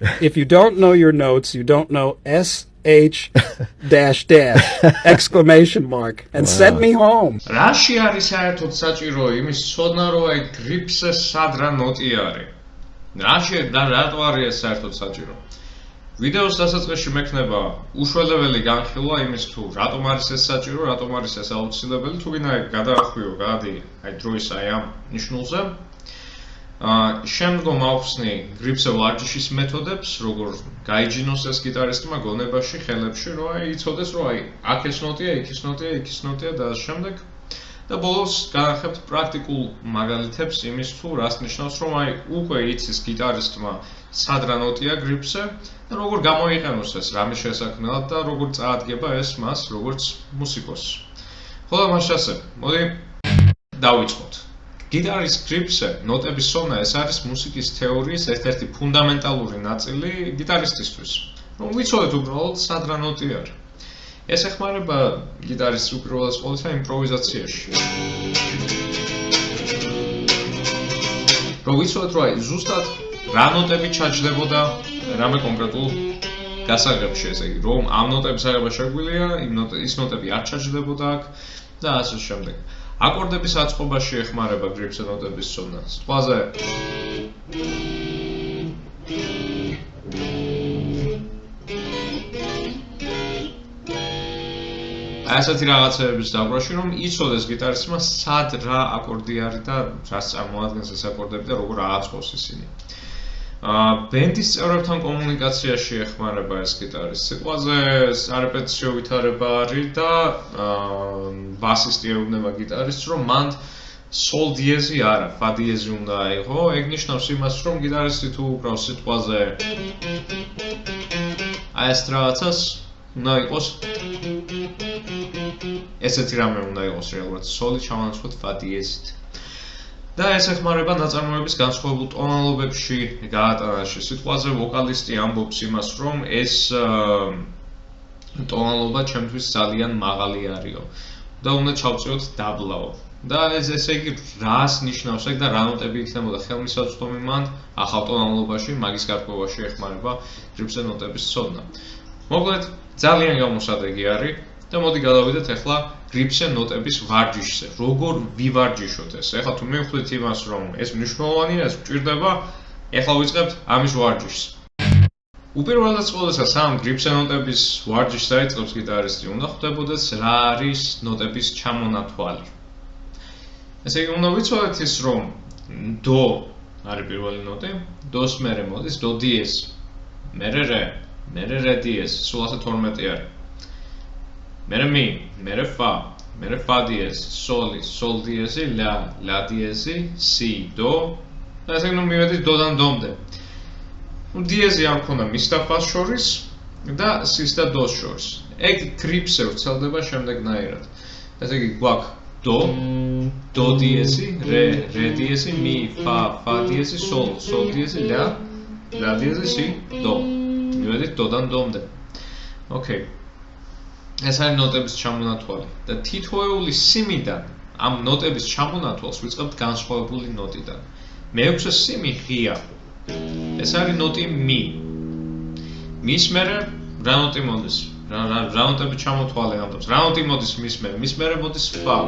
If you don't know your notes, you don't know SH dash dash exclamation mark and send me home. რაში არის საერთოდ საჭირო იმის ცოდნა, რომ აი გრიფსზე სად რა ნოტი არის? რაში და რატო არის ეს საერთოდ საჭირო? ვიდეოს დასაწყისში მექნება უშველებელი განხილვა იმის თუ რატომ არის ეს საჭირო, რატომ არის ეს აუცილებელი, თუ გინდა გადაახვიო გადი აი დროის აი ამ ნიშნულზე. შემდგომ ავხსნი გრიფსზე ვარჯიშის მეთოდებს, როგორ გაიჯინოს ეს გიტარისტმა გონებაში, ხელებში, რომ აი იცოდეს, რომ აი აქ ეს ნოტია, იქ ეს ნოტია, იქ ეს ნოტია და ამ შემდეგ. და ბოლოს განახებთ პრაქტიკულ მაგალითებს იმის თუ რას ნიშნავს, რომ აი უკვე იცის გიტარისტმა სად რა ნოტია გრიფსზე და როგორ გამოიყენოს ეს რამის შესაქმნელად და როგორ წაადგება ეს მას როგორც მუსიკოსს. ხოლო მას ასე, მოდი დავიწყოთ. გიტარის გრიფსზე ნოტების სოვნა ეს არის მუსიკის თეორიის ერთ-ერთი ფუნდამენტალური ნაწილი გიტარისტისთვის, რომ ვიცოდეთ უბრალოდ სად რა ნოტი არის. ეს ეხმარება გიტარისტს უპირველეს ყოვლისა იმპროვიზაციაში. რომ ვიცოდეთ, რომ აი ზუსტად რა ნოტები ჩაჯდებოდა რამე კონკრეტულ გასაღებში, ესე იგი, რომ ამ ნოტების აღება შეგვიძლია, ის ნოტები არ ჩაჯდებოდა აქ და ასე შემდეგ. აკორდების აწყობაში ეხმარება გრიფსზე ნოტების სოვნა. სიტყვაზე ასეთი რაღაცების დაგვრაში, რომ იცოდეს გიტარისტმა სად რა აკორდი არის და რას წარმოადგენს ეს აკორდები და როგორ ააწყოს ისინი. ბენდის წევრებთან კომუნიკაციაში ეხმარება ეს გიტარისტს. სიტყვაზე სარეპეტიციო ვითარება არის და ბასისტი ეუბნება გიტარისტს, რომ მან სოლ დიეზი არა, ფა დიეზი უნდა აიღო. ეგ ნიშნავს იმას, რომ გიტარისტი თუ უკრავს სიტყვაზე აი ეს რაღაცას უნდა იყოს ესეთი რამე უნდა იყოს რეალურად სოლი ჩავანაცვლოთ ფა დიეზით. და ეს ეხმარება ნაწარმოების განსხვავებულ ტონალობებში გაატანაში. სიტყვაზე ვოკალისტი ამბობს იმას, რომ ეს ტონალობა ჩემთვის ძალიან მაღალი არისო და უნდა ჩავწიოთ დაბლაო. და ესე იგი რას ნიშნავს ეგ და რა ნოტები იქნებოდა ხელმისაწვდომი მან ახალ ტონალობაში, მაგის გარკვევაში ეხმარება გრიფსზე ნოტების ცოდნა. მოკლედ, ძალიან გამოსადეგი არის და მოდი გადავიდეთ ახლა გრიფსზე ნოტების ვარჯიშზე. როგორ ვივარჯიშოთ ეს? ახლა თუ მივხვდით იმას, რომ ეს მნიშვნელოვანია, ეს გვჭირდება, ახლა ვიწყებთ ამის ვარჯიშს. უპირველეს ყოვლისა, სამ გრიფსზე ნოტების ვარჯიშს დაიწყებს გიტარისტი, უნდა ხვდებოდეს რა არის ნოტების ჩამონათვალი. ესე იგი, უნდა ვიცოდეთ ის, რომ დო არის პირველი ნოტი, დოს მერე მოდის დო დიეზ, მერე რე, მერე რე დიეზ, სულ ასე 12 არის. მერე მი, მერე ფა, მერე ფა დიეზ, სოლი, სოლ დიეზი, ლა, ლა დიეზი, სი, დო და ესე იგი, მივედით დოდან დომდე. დიეზი არ მქონდა მის და ფას შორის და სის და დოს შორის. ეგ გრიფსზე ვრცელდება შემდეგნაირად. ესე იგი, გვაქვს დო, დო დიეზი, რე, რე დიეზი, მი, ფა, ფა დიეზი, სოლ, სოლ დიეზი, ლა, ლა დიეზი, სი, დო. მივედით დოდან დომდე. ოკეი. ეს არის ნოტების ჩამონათვალი და თითოეული სიმიდან ამ ნოტების ჩამონათვალს ვიწყებთ განსხვავებული ნოტიდან. მეექვსე სიმი ღია. ეს არის ნოტი მი. მის მერე რა ნოტი მოდის? რა ნოტები ჩამოთვალე ამბობს. რა ნოტი მოდის მის მერე? მის მერე მოდის ფა.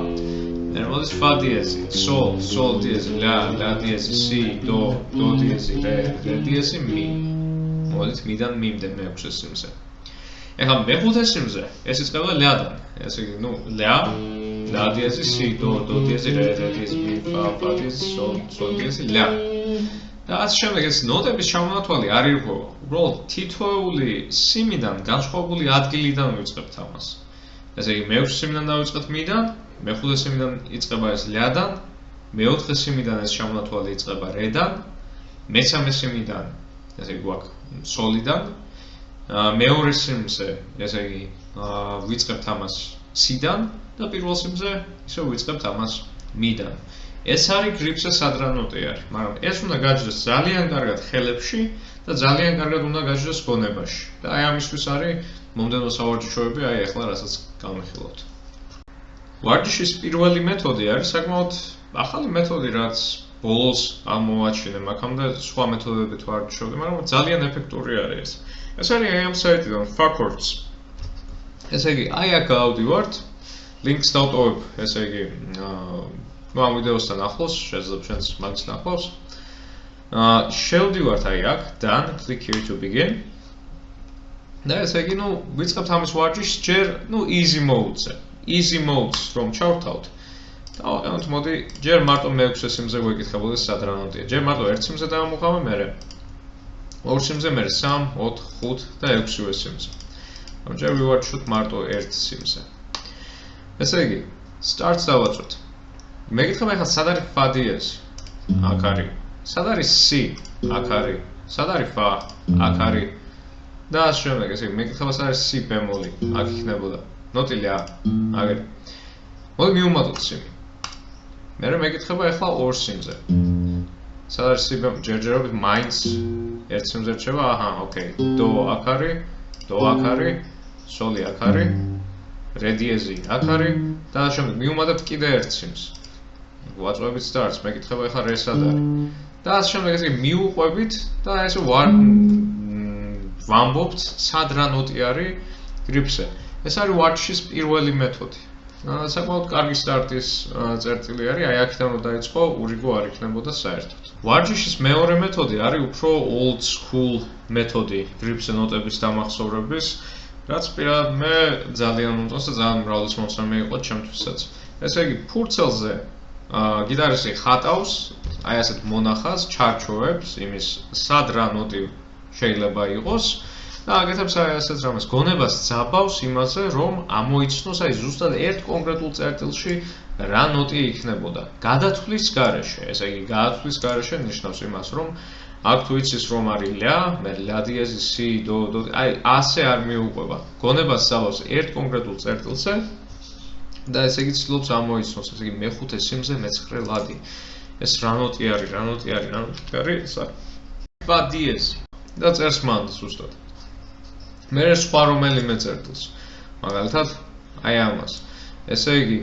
მერე მოდის ფა დიეზი, სოლ, სოლ დიეზი, ლა, ლა დიეზი, სი, დო, დო დიეზი, რე, რე დიეზი, მი. მოდით მიდან მიმდე მეექვსე სიმზე. ეხლა მეხუთე სიმზე ეს იწყება ლადან. ესე იგი, ლა, ლა დიეზი, სი, დო, დო დიეზი, რე, რე დიეზი, მი, ფა, ფა დიეზი, სოლ, სოლ დიეზი, ლა. და ასე შემდეგ ეს ნოტების ჩამონათვალი არ ირღვევა. უბრალოდ თითოეული სიმიდან განსხვავებული ადგილიდან ვიწყებთ ამას. ესე იგი, მეექვსე სიმიდან დავიწყეთ მიდან, მეხუთე სიმიდან იწყება ეს ლადან, მეოთხე სიმიდან ეს ჩამონათვალი იწყება რედან, მესამე სიმიდან ესე იგი გვაქვს სოლიდან, მეორე სიმზე ესე იგი ვიწყებთ ამას სიდან და პირველ სიმზე ისე ვიწყებთ ამას მიდან. ეს არის გრიფსზე სად რა ნოტი არის, მაგრამ ეს უნდა გაჯდეს ძალიან კარგად ხელებში და ძალიან კარგად უნდა გაჯდეს გონებაში. და აი ამისთვის არის მომდევნო სავარჯიშოები, აი ახლა რასაც გავმეხილოთ. ვარჯიშის პირველი მეთოდი არის საკმაოდ ახალი მეთოდი, რაც ბოლოს ამოვაჩინე მაგამდე სხვა მეთოდებებით ვარ ვშოვდი, მაგრამ ძალიან ეფექტური არის ეს. ეს არის აი ამ საიტიდან Facords. ესე იგი, აი აქ გავდივართ, links დავტოვებ, ესე იგი, ამ ვიდეოსთან ახლოს, შეძლებ შენს მაგის ახლოს. შევდივართ აი აქ, done, click here to begin. და ესე იგი, ვიწყებთ ამის ვარჯიშს ჯერ, easy mode-ზე. Easy modes რომ ჩავთავთ. დავაყენოთ, მოდი, ჯერ მარტო მე-6 სიმზე გვეკითხებოდეს სად რა ნოტია. ჯერ მარტო 1 სიმზე დავამოყავე, მერე 2 სიმზე, მერე 3, 4, 5 და 6 სიმზე. რომ ჯერ ვივარჯიშოთ მარტო 1 სიმზე. ესე იგი, starts დავაწვეთ. მეკითხება ახლა სად არის fa დიეზი? აქ არის. სად არის c? აქ არის. სად არის fa? აქ არის. და ასე შემდეგ, ესე იგი, მეკითხება სად არის c ბემოლი? აქ იქნებოდა. ნოტილი ა. აგერ. მოდი მივუმატოთ სიმი. მერე მეკითხება ახლა 2 სიმზე. სად არის c ბემოლი? ჯერჯერობით მაინც 1 სიმზე რჩება. აჰა, ოკეი. დო აქ არის, დო აქ არის, სოლი აქ არის, რე დიეზი აქ არის და ასე შემდეგ მივუმატებთ კიდე 1 სიმს. ვაწვევით starts, მეკითხება ახლა რე სად არის. და ასე შემდეგ ესე მიუყვებით და ესე ვამბობთ სად რა ნოტი არის გრიფზე. ეს არის ვარჯიშის პირველი მეთოდი. საკმაოდ კარგი სტარტის წერტილი არის, აი აქედან რომ დაიწყო, ურიგო არ იქნებოდა საერთოდ. ვარჯიშის მეორე მეთოდი არის უფრო old school მეთოდი გრიფზე ნოტების დამახსოვრების, რაც პირადად მე ძალიან მომწონს და ძალიან მრავლის მომსწრე იყო ჩემთვისაც. ესე იგი, ფურცელზე გიტარისტი ხატავს, აი ასეთ მონახას, ჩარჩოებს იმის სად რა ნოტი შეიძლება იყოს და აკეთებს აი ასეთ რამეს. გონებას ძაბავს იმაზე, რომ ამოიცნოს აი ზუსტად ერთ კონკრეტულ წერტილში რა ნოტი იქნებოდა. გადათვლის გარეშე, ესე იგი, გადათვლის გარეშე ნიშნავს იმას, რომ აქ თუ იცის რომ არის ლა, მე ლა დიეზი, სი, დო, აი ასე არ მიუყვება. გონებას ძაბავს ერთ კონკრეტულ წერტილზე და ესე იგი ცდილობს ამოიცნოს, ესე იგი მე-5 სიმზე მე-9 ლადი. ეს რა ნოტი არის, რა ნოტი არის, რა ნოტი არის, ეს არის ფა დიეზი. და წერს მან ზუსტად. მე სხვა რომელიმე წერტილს. მაგალითად, აი ამას. ესე იგი,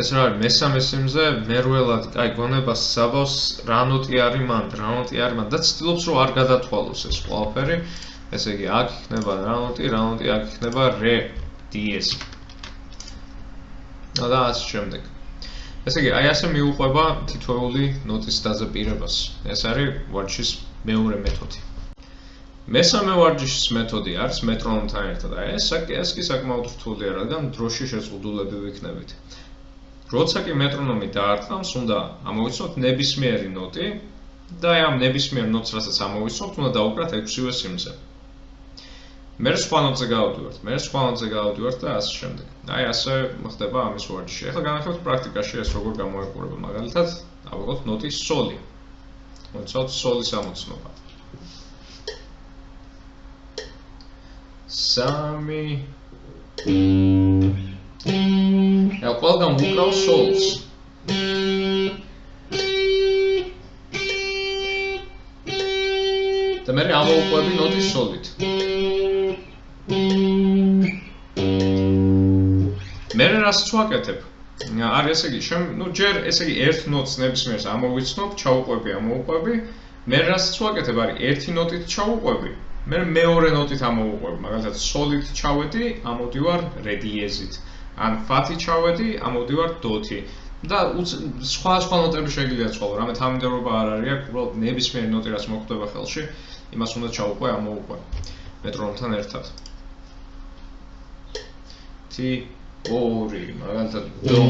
ეს რა არის მე-3 სიმზე მე-8 აი გონებას საბავს რა ნოტი არის მან, რა ნოტი არის მან და ცდილობს რომ არ გადათვალოს ეს ყველაფერი. ესე იგი, აქ იქნება რა ნოტი, აქ იქნება რე დიეზი. და ასე შემდეგ. ესე იგი, აი ასე მიუყვება თითოეული ნოტის დაზაპირებას. ეს არის ვარჯიშის მეორე მეთოდი. მესამე ვარჯიშის მეთოდი არის მეტრონომთან ერთად. აი ეს კი საკმაოდ რთულია, რადგან დროში შეზღუდულები ვიქნებით. როცა კი მეტრონომი დაარტყამს, უნდა ამოვიცნოთ ნებისმიერი ნოტი და აი ამ ნებისმიერ ნოტს, რასაც ამოვიცნოთ, უნდა დაუკრათ 6 სიმზე. მე სხვა ნოტზე გავდივართ და ასე შემდეგ. აი ასე ხდება ამის ვარჯიში. ახლა განახილოთ პრაქტიკაში ეს როგორ გამოიყურება. მაგალითად, ავიღოთ ნოტი სოლი. მოცავთ სოლის ამოცნობა. 3 და ყველგან ვუკრავ სოლს. და მე ამოვუყვები ნოტი სოლით. მე რასაც ვაკეთებ? არის ესე იგი, ჯერ ესე იგი ერთ ნოტს ნებისმიერს ამოვიცნობ, ჩავუყვები. მე რასაც ვაკეთებ არის ერთი ნოტით ჩავუყვები. მე მეორე ნოტით ამოვუყვები, მაგალითად სოლით ჩავედი, ამოდივარ რე დიეზით. ან ფათი ჩავედი, ამოდივარ დოთი. და სხვა ნოტები შეგიძლია ცხოვრო, რამე თანმიმდევრობა არ არის აქ, უბრალოდ ნებისმიერი ნოტი რაც მოხვდება ხელში, იმას უნდა ჩავუყვე, ამოვუყვე მეტრონომთან ერთად. თი 2, მაგალითად დო.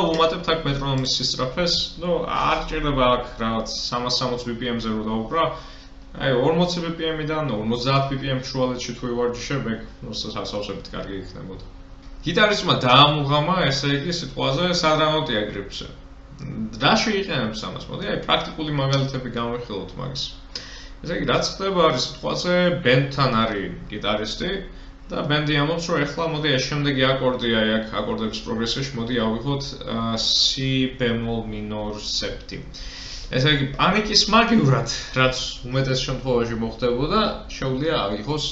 ვუმატებთ აქ მეტრონომის სისწრაფეს, არ ჭირდება აქ რაღაც 360 BPM-ზე რომ დავუკრა. აი 40 BPM-დან 50 BPM შუალედში თუ ვარჯიშებ, სასავსებით კარგი იქნებოდა. გიტარისტმა დაამუღამა, ესე იგი, სიტყვაზე სად რა ნოტია გრიფზე. რა შეიყენებს ამას? მოდი აი პრაქტიკული მაგალითები გამოვიხილოთ მაგის. ესე იგი, რაც ხდება არის სიტყვაზე, ბენდთან არის გიტარისტი და ბენდი ამბობს, რომ ეხლა მოდი ეს შემდეგი აკორდია აქ აკორდების პროგრესიაში, მოდი ავიღოთ C bemol minor septi. ესე იგი, პანიკის მაგივრად, რაც უმეტეს შემთხვევაში მოხდებოდა, შეუძლია აიღოს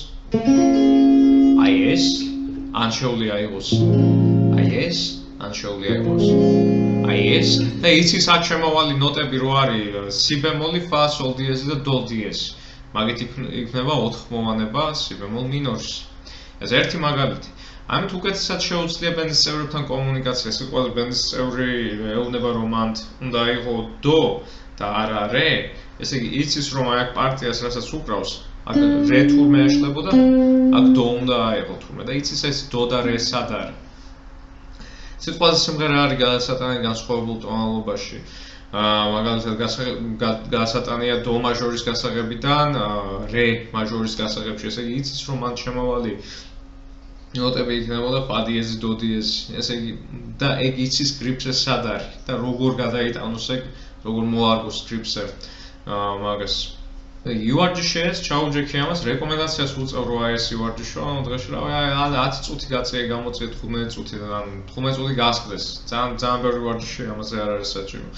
აი ეს, ან შეუძლია აიღოს აი ეს, ან შეუძლია აიღოს აი ეს, და იცის აქ შემავალი ნოტები რო არის C bemol, fa, sol diez და do diez. მაგით იქნება 4-ხმოვანება C bemol minor-ს. ეს ერთი მაგალითი. ამით უკეთესად შეუძლია ბენდის წევრებთან კომუნიკაცია. სიტყვაზე ბენდის წევრი ეუბნება, რომ მან უნდა აიღო დო და არა რე. ესე იგი, იცის, რომ აი აქ პარტიას, რასაც უკრავს, აქ რე თურმე ეშლებოდა, აქ დო უნდა აიღო თურმე და იცის ეს დო და რე სად არის. სიტყვაზე სიმღერა არის გადასატანი განსხვავებულ ტონალობაში. მაგალითად გადასატანია დო მაჟორის გასაღებიდან რე მაჟორის გასაღებში. ესე იგი, იცის, რომ მან შემავალი ნოტები იქნებოდა ფა დიეზი, დო დიეზი. ესე იგი, და ეგ იცის გრიფზე სად არის და როგორ გადაიტანოს ეგ, როგორ მოარგოს გრიფზე მაგას. URG-ს ჩაუჯექი ამას რეკომენდაციას უწევ, რომ აი ეს URG-შო, დღეში რა, 10 წუთი გაწია, გამოწია 15 წუთი და 15 წუთი გასხდეს. ძალიან ბევრი URG-ში ამაზე არ არის საჭირო.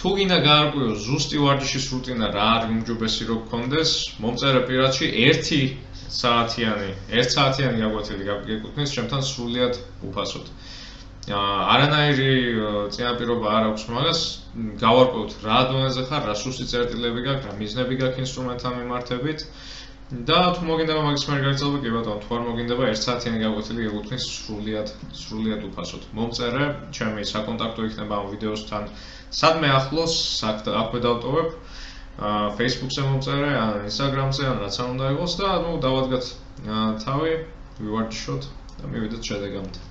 თუ გინდა გაარკვიოს ზუსტი URG-ის რუტინა რა არის უმჯობესი რო გქონდეს, მომწერე პირადში 1 საათიანი გაკვეთილი გეკუთვნის ჩემთან სრულიად უფასოდ. არანაირი წინაპირობა არ აქვს მაგას, გავარკვევთ რა დონეზე ხარ, რა სუსტი წერტილები გაქვს, რა მიზნები გაქვს ინსტრუმენტთან მიმართებით და თუ მოგინდება მაგის მიერ გაგრძელება, კი ბატონო, თუ არ მოგინდება 1 საათიანი გაკვეთილი გეკუთვნის სრულიად უფასოდ. მომწერე, ჩემი საკონტაქტო იქნება ამ ვიდეოსთან სადმე ახლოს, აქვე დავტოვებ. Facebook-ზე მომწერე, ან Instagram-ზე, ან რაც არ უნდა იყოს და დავადგათ თავი, ვივარჯიშოთ და მივიდეთ შედეგამდე.